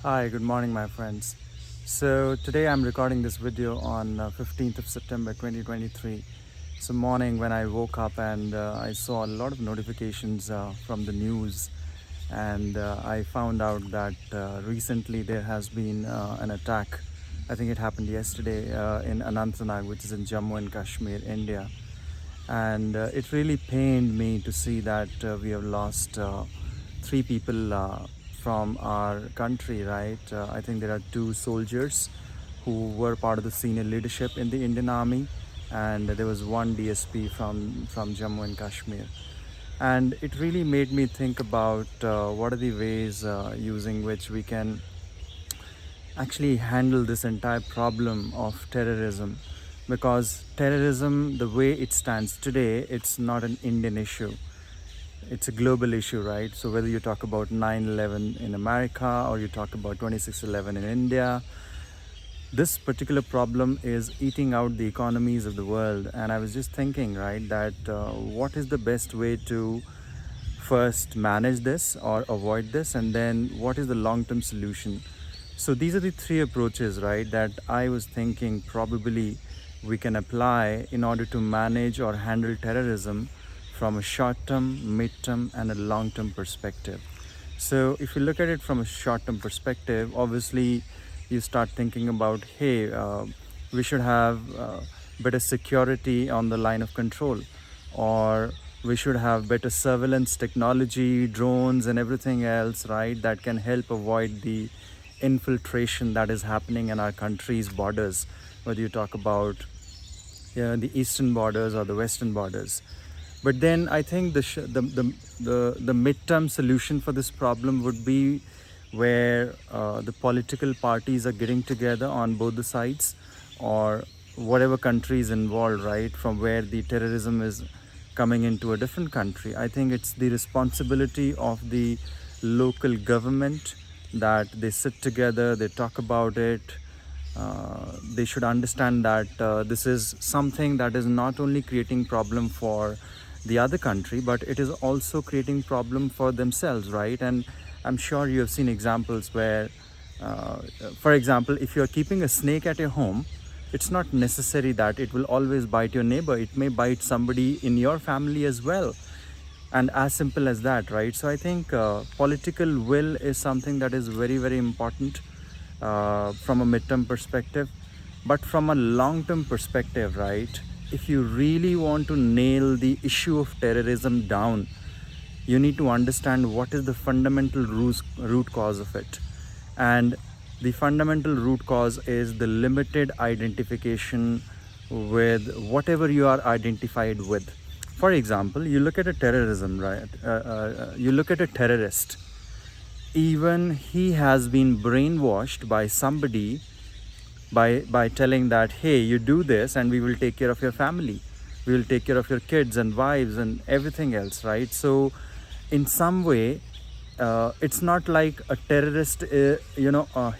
Hi, good morning, my friends. So today I'm recording this video on 15th of September 2023. So morning when I woke up and I saw a lot of notifications from the news, and I found out that recently there has been an attack. I think it happened yesterday in Anantnag, which is in Jammu and Kashmir, India. And it really pained me to see that we have lost three people from our country, right? I think there are two soldiers who were part of the senior leadership in the Indian Army, and there was one DSP from Jammu and Kashmir. And it really made me think about what are the ways using which we can actually handle this entire problem of terrorism, because terrorism, the way it stands today, it's not an Indian issue, it's a global issue, right? So whether you talk about 9/11 in America or you talk about 26/11 in India, this particular problem is eating out the economies of the world. And I was just thinking, right, that what is the best way to first manage this or avoid this, and then what is the long term solution? So these are the three approaches, right, that I was thinking probably we can apply in order to manage or handle terrorism from a short term, mid term, and a long term perspective. So if you look at it from a short term perspective, obviously you start thinking about, hey, we should have better security on the line of control, or we should have better surveillance technology, drones, and everything else, right, that can help avoid the infiltration that is happening in our country's borders, whether you talk about the eastern borders or the western borders. But then I think the midterm solution for this problem would be where the political parties are getting together on both the sides, or whatever country is involved, right, from where the terrorism is coming into a different country. I think it's the responsibility of the local government that they sit together, they talk about it. They should understand that this is something that is not only creating problem for the other country, but it is also creating problem for themselves, right? And I'm sure you have seen examples where, for example, if you're keeping a snake at your home, it's not necessary that it will always bite your neighbor. It may bite somebody in your family as well, and as simple as that, right? So I think political will is something that is very, very important from a midterm perspective. But from a long term perspective, right, if you really want to nail the issue of terrorism down, you need to understand what is the fundamental root cause of it. And the fundamental root cause is the limited identification with whatever you are identified with. For example, you look at a terrorism, right? You look at a terrorist. Even he has been brainwashed by somebody by telling that, hey, you do this and we will take care of your family, we will take care of your kids and wives and everything else, right? So in some way, it's not like a terrorist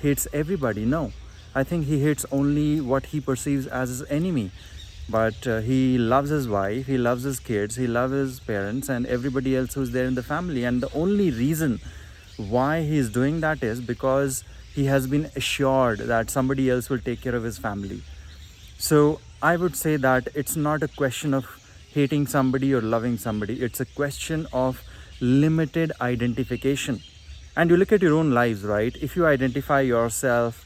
hates everybody. No, I think he hates only what he perceives as his enemy. But he loves his wife, he loves his kids, he loves his parents and everybody else who's there in the family. And the only reason why he's doing that is because he has been assured that somebody else will take care of his family. So I would say that it's not a question of hating somebody or loving somebody, it's a question of limited identification. And you look at your own lives, right? If you identify yourself,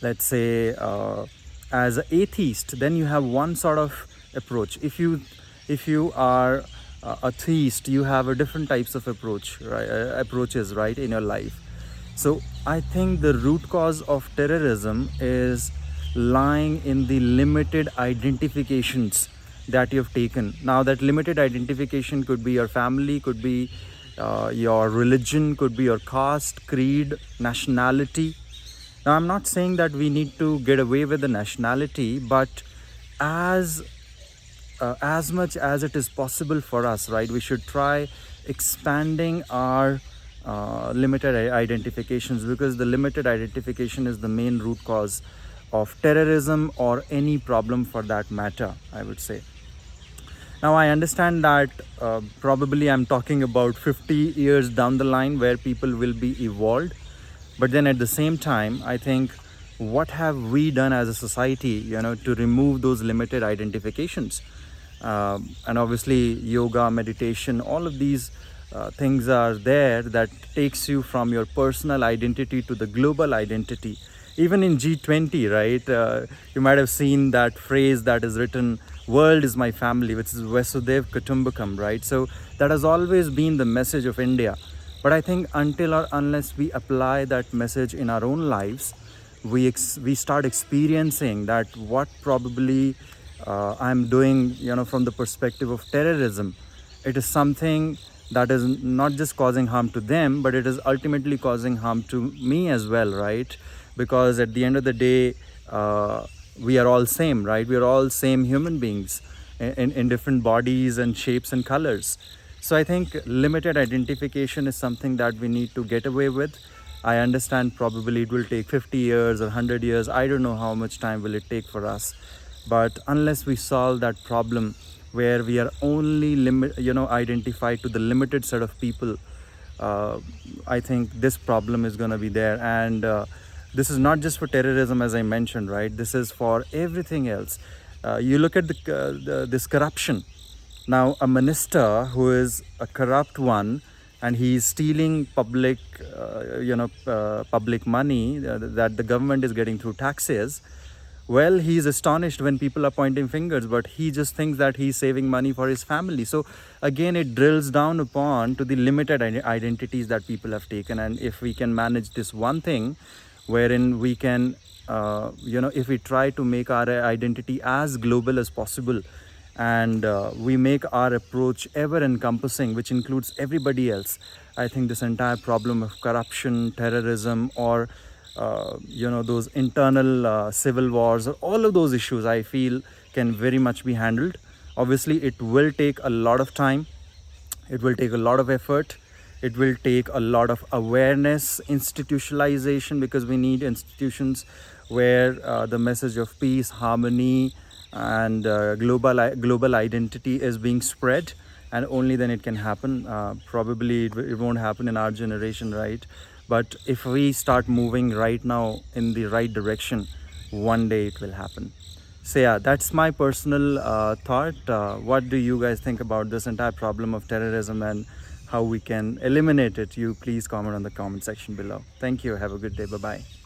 let's say, as an atheist, then you have one sort of approach. If you are a theist, you have a different types of approaches, right, in your life. So I think the root cause of terrorism is lying in the limited identifications that you've taken. Now that limited identification could be your family, could be your religion, could be your caste, creed, nationality. Now I'm not saying that we need to get away with the nationality, but as much as it is possible for us, right, we should try expanding our limited identifications, because the limited identification is the main root cause of terrorism or any problem for that matter, I would say. Now I understand that probably I'm talking about 50 years down the line where people will be evolved, But then at the same time, I think, what have we done as a society, to remove those limited identifications? And obviously, yoga, meditation, all of these things are there that takes you from your personal identity to the global identity. Even in G20, right? You might have seen that phrase that is written, "World is my family," which is Vasudev Kutumbakam, right? So that has always been the message of India. But I think until or unless we apply that message in our own lives, we start experiencing that what probably I'm doing, from the perspective of terrorism. It is something that is not just causing harm to them, but it is ultimately causing harm to me as well, right? Because at the end of the day, we are all same, right? We are all same human beings in different bodies and shapes and colors. So I think limited identification is something that we need to get away with. I understand probably it will take 50 years or 100 years. I don't know how much time will it take for us. But unless we solve that problem where we are only identified to the limited set of people, I think this problem is going to be there. And this is not just for terrorism, as I mentioned, right? This is for everything else. You look at this corruption. Now, a minister who is a corrupt one, and he's stealing public money that the government is getting through taxes. Well, he's astonished when people are pointing fingers, but he just thinks that he's saving money for his family. So again, it drills down upon to the limited identities that people have taken. And if we can manage this one thing, wherein we can, if we try to make our identity as global as possible, and we make our approach ever encompassing, which includes everybody else, I think this entire problem of corruption, terrorism, or those internal civil wars, or all of those issues, I feel can very much be handled. Obviously, it will take a lot of time, it will take a lot of effort, it will take a lot of awareness, institutionalization, because we need institutions where the message of peace, harmony, and global identity is being spread, and only then it can happen. Probably it won't happen in our generation, right? But if we start moving right now in the right direction, one day it will happen. So yeah, that's my personal thought. What do you guys think about this entire problem of terrorism and how we can eliminate it? You please comment on the comment section below. Thank you. Have a good day. Bye bye.